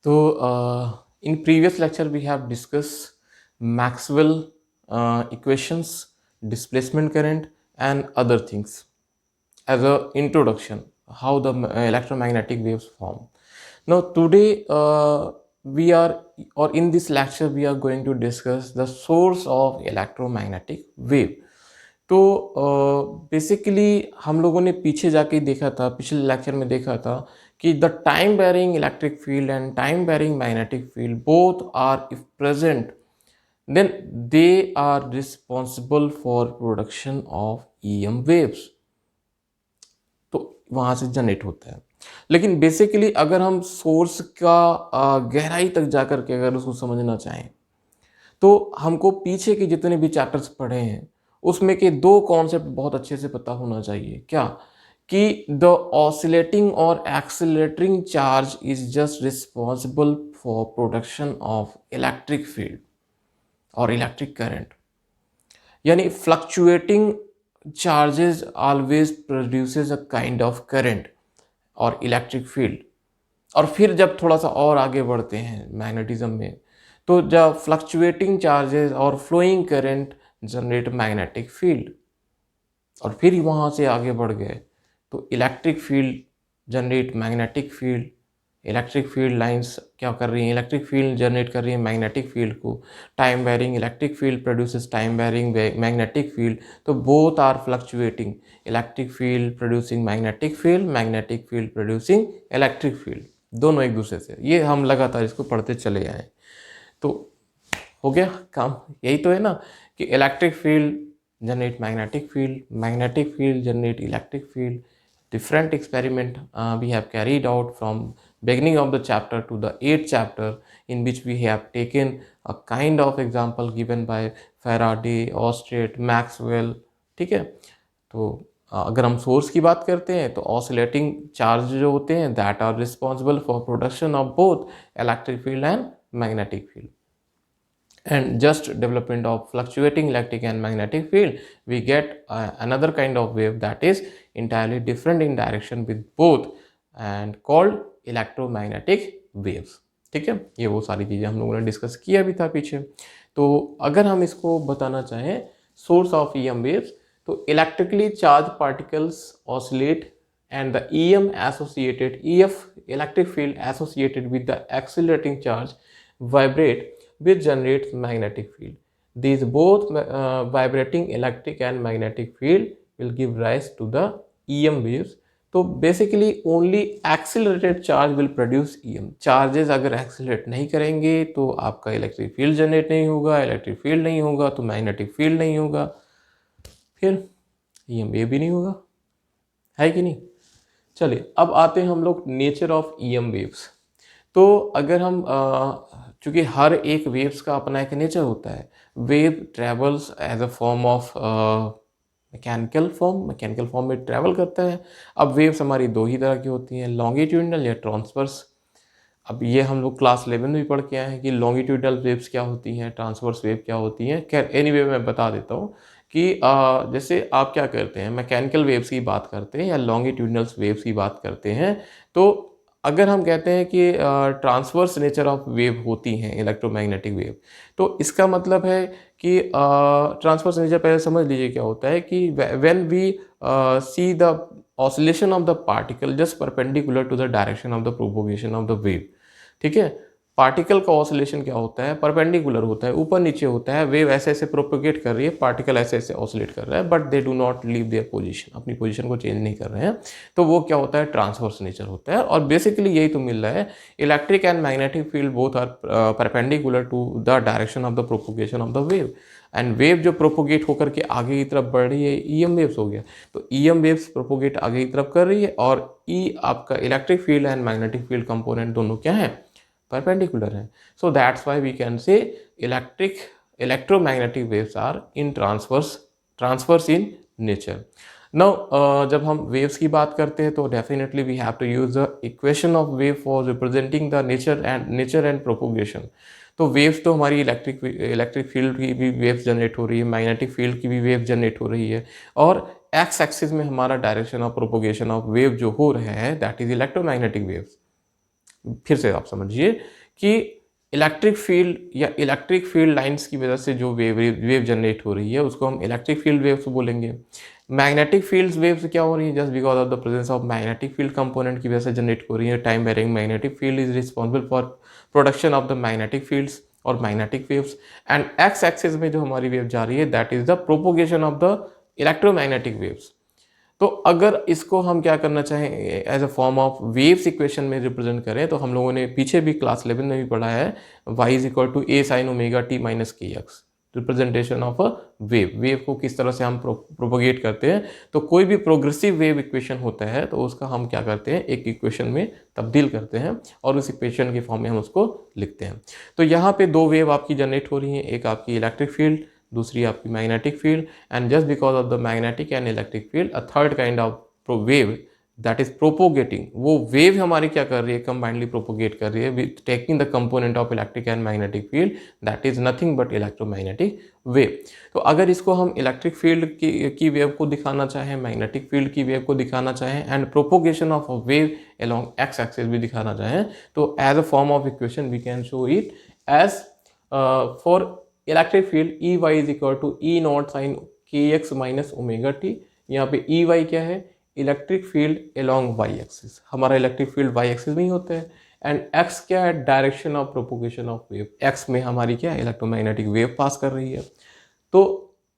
In previous lecture we have discussed Maxwell equations, displacement current, and other things as a introduction how the electromagnetic waves form. Now today we are or in this lecture we are going to discuss the source of electromagnetic wave. तो basically हम लोगों ने पीछे जाके देखा था, पिछले lecture में देखा था कि the time varying electric field and time varying magnetic field both are if present then they are responsible for production of EM waves. तो वहाँ से जनरेट होता है। लेकिन बेसिकली अगर हम सोर्स का गहराई तक जाकर के अगर उसको समझना चाहें तो हमको पीछे के जितने भी चैप्टर्स पढ़े हैं उसमें के दो कॉन्सेप्ट बहुत अच्छे से पता होना चाहिए। क्या कि द ऑसिलेटिंग और accelerating charge is just responsible for production of electric field और इलेक्ट्रिक करंट, यानी fluctuating charges always produces a kind of current और इलेक्ट्रिक फील्ड। और फिर जब थोड़ा सा और आगे बढ़ते हैं मैग्नेटिज्म में, तो जब फ्लक्चुएटिंग चार्जेस और flowing current generate magnetic field, और फिर वहाँ से आगे बढ़ गए तो electric field generate magnetic field. Electric field lines क्या कर रही हैं, इलेक्ट्रिक फील्ड जनरेट कर रही है मैग्नेटिक फील्ड को। Time varying electric field produces time varying magnetic field. तो both are fluctuating, electric field producing magnetic field, magnetic field producing electric field, दोनों एक दूसरे से। ये हम लगातार इसको पढ़ते चले आए। तो हो गया काम, यही तो है ना कि electric field generate magnetic field, magnetic field generate electric field. Different experiment we have carried out from beginning of the chapter to the 8th chapter, in which we have taken a kind of example given by Faraday, Oersted, Maxwell. ठीक है, तो अगर हम source की बात करते हैं तो ऑसिलेटिंग चार्ज जो होते हैं that are responsible for production of both electric field and magnetic field. And just development of fluctuating electric and magnetic field, we get another kind of wave that is entirely different in direction with both and called electromagnetic waves. ठीक है, ये वो सारी चीज़ें हम लोगों ने discuss किया भी था पीछे। तो अगर हम इसको बताना चाहें सोर्स ऑफ EM waves, तो electrically charge particles oscillate and the EM associated EF electric field associated with the accelerating charge vibrate, which generates magnetic field. These both vibrating electric and magnetic field will give rise to the EM waves. तो basically only accelerated charge will produce EM। Charges अगर accelerate नहीं करेंगे तो आपका electric field generate नहीं होगा, electric field नहीं होगा तो मैग्नेटिक फील्ड नहीं होगा, फिर EM वेव भी नहीं होगा, है कि नहीं। चलिए अब आते हैं हम लोग नेचर ऑफ EM वेव्स। तो अगर हम चूँकि हर एक वेव्स का अपना एक नेचर होता है, wave travels as a form of mechanical form में ट्रैवल करता है। अब वेव्स हमारी दो ही तरह की होती हैं, लॉन्गिट्यूडनल या ट्रांसवर्स। अब ये हम लोग क्लास 11 में भी पढ़ के आए हैं कि लॉन्गिट्यूडनल वेव्स क्या होती हैं, ट्रांसवर्स वेव क्या होती हैं। खैर एनीवे मैं बता देता हूँ कि जैसे आप क्या करते हैं, मैकेनिकल वेव्स की बात करते हैं या लॉन्गिट्यूडनल वेव्स की बात करते हैं, तो अगर हम कहते हैं कि ट्रांसवर्स नेचर ऑफ वेव होती हैं इलेक्ट्रोमैग्नेटिक वेव, तो इसका मतलब है कि ट्रांसवर्स नेचर पहले समझ लीजिए क्या होता है कि when we see the oscillation of the particle just perpendicular to the direction of the propagation of the wave. ठीक है, पार्टिकल का ऑसिलेशन क्या होता है, परपेंडिकुलर होता है, ऊपर नीचे होता है। वेव ऐसे ऐसे प्रोपोगेट कर रही है, पार्टिकल ऐसे ऐसे ऑसिलेट कर रहा है, but they do not leave their position, अपनी पोजीशन को चेंज नहीं कर रहे हैं। तो वो क्या होता है, ट्रांसवर्स नेचर होता है। और बेसिकली यही तो मिल रहा है, electric and magnetic field both are perpendicular to the direction of the propagation of the wave. And wave जो प्रोपोगेट होकर के आगे की तरफ बढ़ रही है, EM वेव्स हो गया। तो EM वेव्स प्रोपोगेट आगे की तरफ कर रही है, और आपका electric field and magnetic field component दोनों क्या है, परपेंडिकुलर है। So that's why we can say electromagnetic waves are in transverse in nature. Now जब हम waves की बात करते हैं तो definitely we have to use the equation of wave for representing the nature and propagation. तो waves तो हमारी इलेक्ट्रिक फील्ड की भी वेव्स जनरेट हो रही है, मैग्नेटिक फील्ड की भी वेव जनरेट हो रही है, और एक्स एक्सिस में हमारा direction of propagation of wave जो हो रहा है दैट इज इलेक्ट्रोमैग्नेटिक वेव्स। फिर से आप समझिए कि इलेक्ट्रिक फील्ड या इलेक्ट्रिक फील्ड लाइंस की वजह से जो वेव जनरेट हो रही है उसको हम इलेक्ट्रिक फील्ड वेव्स बोलेंगे। मैग्नेटिक फील्ड वेव्स क्या हो रही है, just because of the presence of magnetic field component की वजह से जनरेट हो रही है। Time varying magnetic field is responsible for production of the magnetic fields और magnetic waves. And x axis में जो हमारी वेव जा रही है that is the propagation of the electromagnetic waves. तो अगर इसको हम क्या करना चाहें as a form of waves equation में रिप्रेजेंट करें, तो हम लोगों ने पीछे भी क्लास 11 में भी पढ़ा है y is equal to a sine omega t minus k x, representation of a wave को किस तरह से हम प्रोपोगेट करते हैं। तो कोई भी प्रोग्रेसिव वेव इक्वेशन होता है तो उसका हम क्या करते हैं, एक इक्वेशन में तब्दील करते हैं और उस इक्वेशन के फॉर्म में हम उसको लिखते हैं। तो यहाँ पे दो वेव आपकी जनरेट हो रही हैं, एक आपकी इलेक्ट्रिक फील्ड, दूसरी आपकी magnetic field. And just because of the magnetic and electric field a third kind of wave that is propagating, वो वेव हमारी क्या कर रही है, कंबाइंडली प्रोपोगेट कर रही है with taking the component of electric and magnetic field that is nothing but electromagnetic wave. तो अगर इसको हम इलेक्ट्रिक फील्ड की वेव को दिखाना चाहें, मैग्नेटिक फील्ड की वेव को दिखाना चाहें and propagation of a wave along X axis भी दिखाना चाहें, तो as a form of equation we can show it as for electric field E Y is equal to E naught sine K X minus omega T. यहाँ पे E Y क्या है, electric field along Y axis, हमारा electric field Y axis में ही होता है। And X क्या है, direction of propagation of wave, x में हमारी क्या इलेक्ट्रोमैग्नेटिक वेव पास कर रही है। तो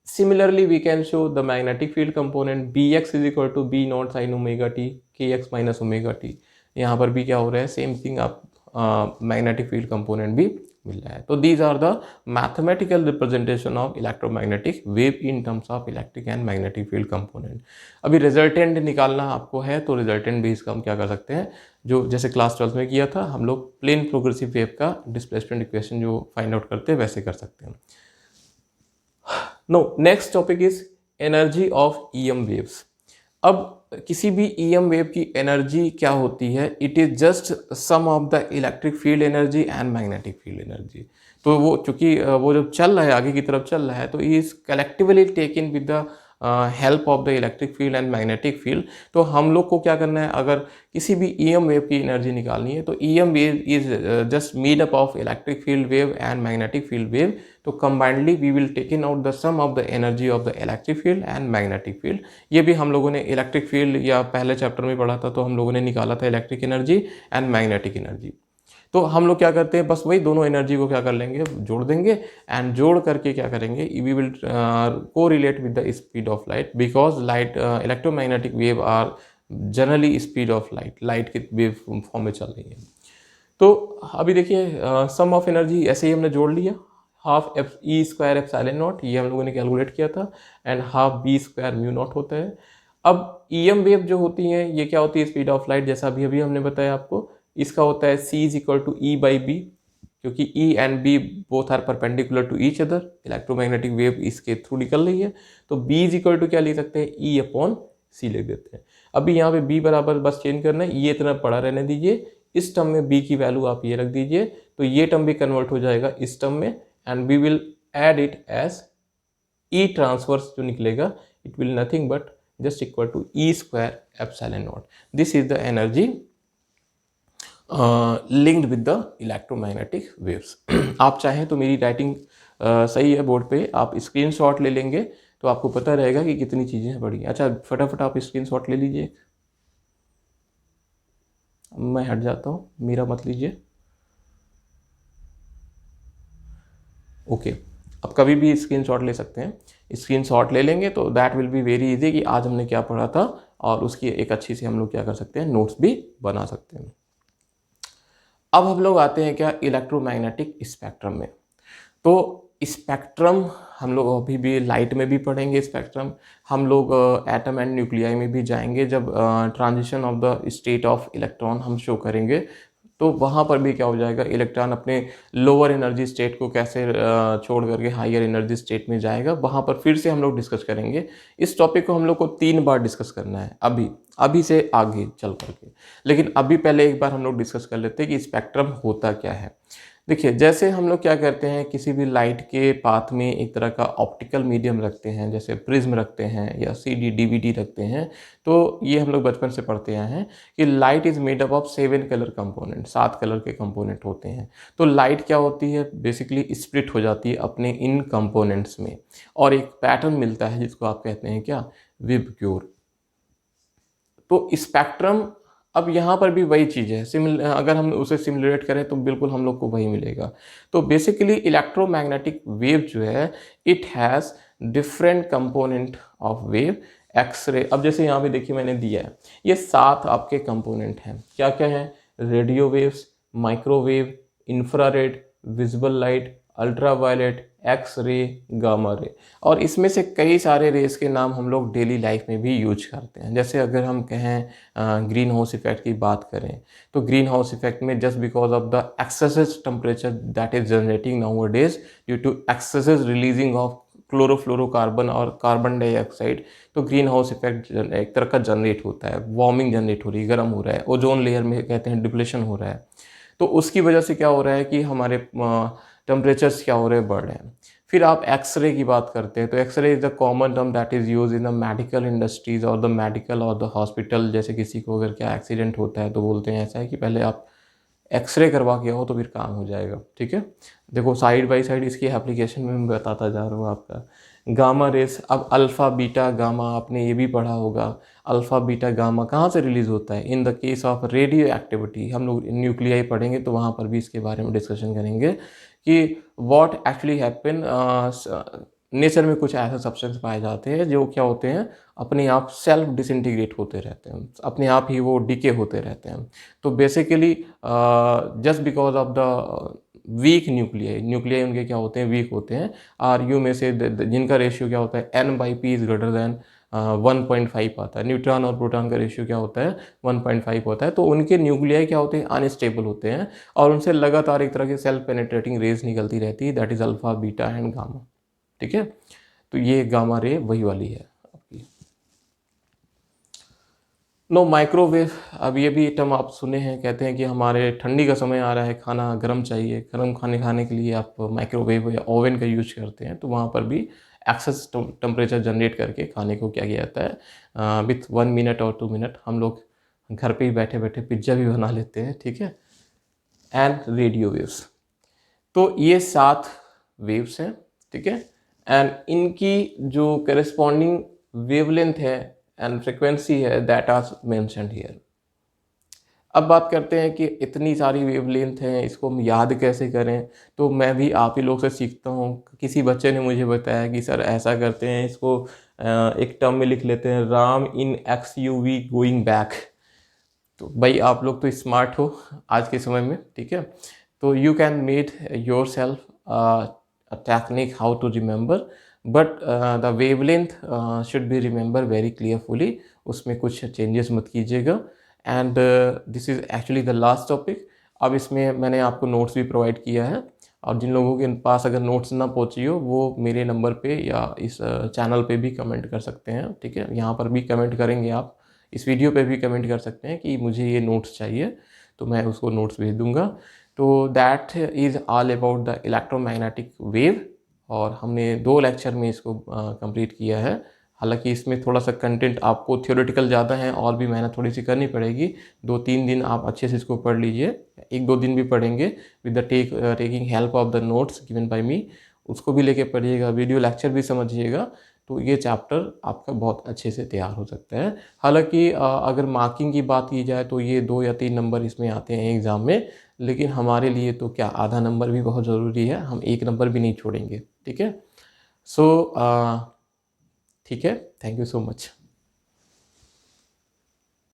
similarly we can show the magnetic field component B X is equal to B naught sine omega T K X minus omega T. यहाँ पर भी क्या हो रहा है, सेम थिंग, आप मैग्नेटिक फील्ड कंपोनेंट भी मिल रहा है। तो these are the mathematical representation of electromagnetic wave in terms of electric and magnetic field component. अभी रिजल्टेंट निकालना आपको है, तो रिजल्टेंट बेस का हम क्या कर सकते हैं, जो जैसे क्लास 12 में किया था हम लोग प्लेन प्रोग्रेसिव वेव का डिस्प्लेसमेंट इक्वेशन जो फाइंड आउट करते हैं वैसे कर सकते हैं। No, next topic is energy of EM waves. अब किसी भी ईएम वेव की एनर्जी क्या होती है, it is just sum of the electric field energy and magnetic field energy. तो वो चूंकि वो जब चल रहा है, आगे की तरफ चल रहा है, तो is collectively taken with the help of the electric field and magnetic field. तो हम लोग को क्या करना है, अगर किसी भी ईएम वेव की एनर्जी निकालनी है, तो EM wave is just made up of electric field wave and magnetic field wave. तो combinedly we will take in out the sum of the energy of the electric field and magnetic field. ये भी हम लोगों ने electric field या पहले chapter में पढ़ा था, तो हम लोगों ने निकाला था electric energy and magnetic energy. तो हम लोग क्या करते हैं, बस वही दोनों एनर्जी को क्या कर लेंगे, जोड़ देंगे एंड जोड़ करके क्या करेंगे, वी विल को relate with the speed of light, because light electromagnetic wave are generally speed of light, light की वेव फॉर्म में चल रही है। तो अभी देखिए सम ऑफ एनर्जी ऐसे ही हमने जोड़ लिया, half F E square epsilon naught, ये हम लोगों ने कैलकुलेट किया था, and half B square mu naught होता है। अब ईएम वेव जो होती हैं ये क्या होती है, स्पीड ऑफ लाइट, जैसा अभी अभी हमने बताया आपको, इसका होता है c is equal to E by B, क्योंकि e and b both are perpendicular to each other, electromagnetic wave इसके थ्रू निकल रही है। तो b इज इक्वल टू क्या लिख सकते हैं, e अपॉन c लिख देते हैं। अभी यहाँ पे b बराबर बस चेंज करना है, ये इतना पड़ा रहने दीजिए, इस टर्म में b की वैल्यू आप ये रख दीजिए, तो ये टर्म भी कन्वर्ट हो जाएगा इस टर्म में, and we will add it as e transverse जो निकलेगा, it will nothing but just equal to e square epsilon naught. This is the energy linked with the electromagnetic waves. आप चाहें तो मेरी राइटिंग सही है बोर्ड पे, आप स्क्रीनशॉट ले लेंगे तो आपको पता रहेगा कि कितनी चीज़ें पड़ी। अच्छा फटाफट आप स्क्रीनशॉट ले लीजिए, मैं हट जाता हूँ, मेरा मत लीजिए। ओके, अब कभी भी स्क्रीनशॉट ले सकते हैं, स्क्रीनशॉट ले लेंगे तो that will be very easy कि आज हमने क्या पढ़ा था, और उसकी एक अच्छी सी हम लोग क्या कर सकते हैं, नोट्स भी बना सकते हैं। अब हम लोग आते हैं क्या, इलेक्ट्रोमैग्नेटिक स्पेक्ट्रम में। तो स्पेक्ट्रम हम लोग अभी भी लाइट में भी पढ़ेंगे स्पेक्ट्रम, हम लोग एटम एंड न्यूक्लियाई में भी जाएंगे, जब transition of the state of electron हम शो करेंगे, तो वहाँ पर भी क्या हो जाएगा, इलेक्ट्रॉन अपने लोअर एनर्जी स्टेट को कैसे छोड़ करके हायर एनर्जी स्टेट में जाएगा, वहाँ पर फिर से हम लोग डिस्कस करेंगे। इस टॉपिक को हम लोग को 3 बार डिस्कस करना है अभी से आगे चल करके, लेकिन अभी पहले एक बार हम लोग डिस्कस कर लेते हैं कि स्पेक्ट्रम होता क्या है। देखिए, जैसे हम लोग क्या करते हैं, किसी भी लाइट के पाथ में एक तरह का ऑप्टिकल मीडियम रखते हैं, जैसे प्रिज्म रखते हैं या सीडी डीवीडी रखते हैं। तो ये हम लोग बचपन से पढ़ते आए हैं कि light is made up of 7 colour component, 7 colour के कंपोनेंट होते हैं। तो लाइट क्या होती है, बेसिकली स्प्लिट हो जाती है अपने इन कंपोनेंट्स में और एक पैटर्न मिलता है जिसको आप कहते हैं क्या, विबग्योर। तो स्पेक्ट्रम, अब यहाँ पर भी वही चीज़ है, अगर हम उसे सिमुलेट करें तो बिल्कुल हम लोग को वही मिलेगा। तो बेसिकली इलेक्ट्रोमैग्नेटिक वेव जो है, it has different component of wave. X ray, अब जैसे यहाँ पे देखिए मैंने दिया है, ये 7 आपके कंपोनेंट हैं। क्या क्या हैं, radio waves, microwave, infrared, visible light, ultraviolet, X ray, gamma ray. और इसमें से कई सारे रेस के नाम हम लोग डेली लाइफ में भी यूज करते हैं। जैसे अगर हम कहें ग्रीन हाउस इफेक्ट की बात करें, तो ग्रीन हाउस इफेक्ट में just because of the excessive temperature that is generating nowadays due to excessive releasing of chlorofluorocarbon और कार्बन डाइऑक्साइड, तो ग्रीन हाउस इफेक्ट एक तरह का जनरेट होता है, वार्मिंग जनरेट हो रही है, गर्म हो रहा है, ओजोन लेयर में कहते हैं डिप्लेशन हो रहा है। तो उसकी वजह से क्या हो रहा है कि हमारे टेम्परेचर्स क्या हो रहे हैं, बढ़ रहे हैं। फिर आप एक्सरे की बात करते हैं, तो X ray is the common term that is use in the medical industries और द मेडिकल और द हॉस्पिटल। जैसे किसी को अगर क्या एक्सीडेंट होता है तो बोलते हैं ऐसा है कि पहले आप एक्सरे करवा के आओ तो फिर काम हो जाएगा, ठीक है। देखो साइड बाय साइड इसकी एप्लीकेशन में मैं बताता जा रहा हूँ आपका। गामा रेस, अब अल्फ़ा बीटा गामा आपने ये भी पढ़ा होगा। अल्फ़ा बीटा गामा कहाँ से रिलीज़ होता है, in the case of radio activity. हम लोग न्यूक्लियाई पढ़ेंगे तो वहाँ पर भी इसके बारे में डिस्कशन करेंगे कि व्हाट एक्चुअली हैपन। नेचर में कुछ ऐसे सब्सटेंस पाए जाते हैं जो क्या होते हैं, अपने आप सेल्फ डिसइंटीग्रेट होते रहते हैं, अपने आप ही वो डिके होते रहते हैं। तो basically just because of the weak nuclei उनके क्या होते हैं, वीक होते हैं। आर यू में से जिनका रेशियो क्या होता है, n/p इज ग्रेटर देन 1.5 आता है। न्यूट्रॉन और प्रोटॉन का रेशियो क्या होता है, 1.5 होता है। तो उनके न्यूक्लियाई क्या होते हैं, अनस्टेबल होते हैं और उनसे लगातार एक तरह की सेल्फ पेनिट्रेटिंग रेज निकलती रहती है, that is alpha beta and gamma, ठीक है। तो ये गामा रे वही वाली है आपकी। नो माइक्रोवेव, अब ये भी टर्म आप सुने हैं, कहते हैं कि हमारे ठंडी का समय आ रहा है, खाना गर्म चाहिए, गर्म खाने खाने के लिए आप माइक्रोवेव या ओवन का यूज करते हैं। तो वहाँ पर भी एक्सेस टेम्परेचर जनरेट करके खाने को क्या किया जाता है, विथ 1 मिनट और 2 मिनट हम लोग घर पे ही बैठे बैठे पिज्ज़ा भी बना लेते हैं, ठीक है। एंड रेडियो वेव्स, तो ये 7 वेव्स हैं, ठीक है। एंड इनकी जो करेस्पॉन्डिंग वेवलेंथ है एंड फ्रिक्वेंसी है, दैट आर मेंशन्ड हियर। अब बात करते हैं कि इतनी सारी वेवलेंथ हैं, इसको हम याद कैसे करें। तो मैं भी आप ही लोग से सीखता हूँ। किसी बच्चे ने मुझे बताया कि सर ऐसा करते हैं, इसको एक टर्म में लिख लेते हैं, राम इन XUV गोइंग बैक। तो भाई आप लोग तो स्मार्ट हो आज के समय में, ठीक है। तो you can made your self a technique how to remember, but the wavelength should be remember very clearly, उसमें कुछ चेंजेस मत कीजिएगा। And this is actually the last topic. अब इसमें मैंने आपको नोट्स भी प्रोवाइड किया है, और जिन लोगों के पास अगर नोट्स ना पहुँची हो वो मेरे नंबर पे या इस चैनल पे भी कमेंट कर सकते हैं, ठीक है। यहाँ पर भी कमेंट करेंगे आप, इस वीडियो पे भी कमेंट कर सकते हैं कि मुझे ये नोट्स चाहिए, तो मैं उसको नोट्स भेज दूंगा। तो that is all about the electromagnetic wave, और हमने 2 लेक्चर में इसको कंप्लीट किया है। हालांकि इसमें थोड़ा सा कंटेंट आपको थ्योरेटिकल ज़्यादा है, और भी मेहनत थोड़ी सी करनी पड़ेगी। 2-3 दिन आप अच्छे से इसको पढ़ लीजिए, 1-2 दिन भी पढ़ेंगे with the taking help of the notes given by me, उसको भी लेके पढ़िएगा, वीडियो लेक्चर भी समझिएगा। तो ये चैप्टर आपका बहुत अच्छे से तैयार हो सकता है। हालांकि अगर मार्किंग की बात की जाए तो ये 2 या 3 नंबर इसमें आते हैं एग्ज़ाम में, लेकिन हमारे लिए तो क्या आधा नंबर भी बहुत ज़रूरी है, हम 1 नंबर भी नहीं छोड़ेंगे, ठीक है। सो ठीक है, थैंक यू सो मच।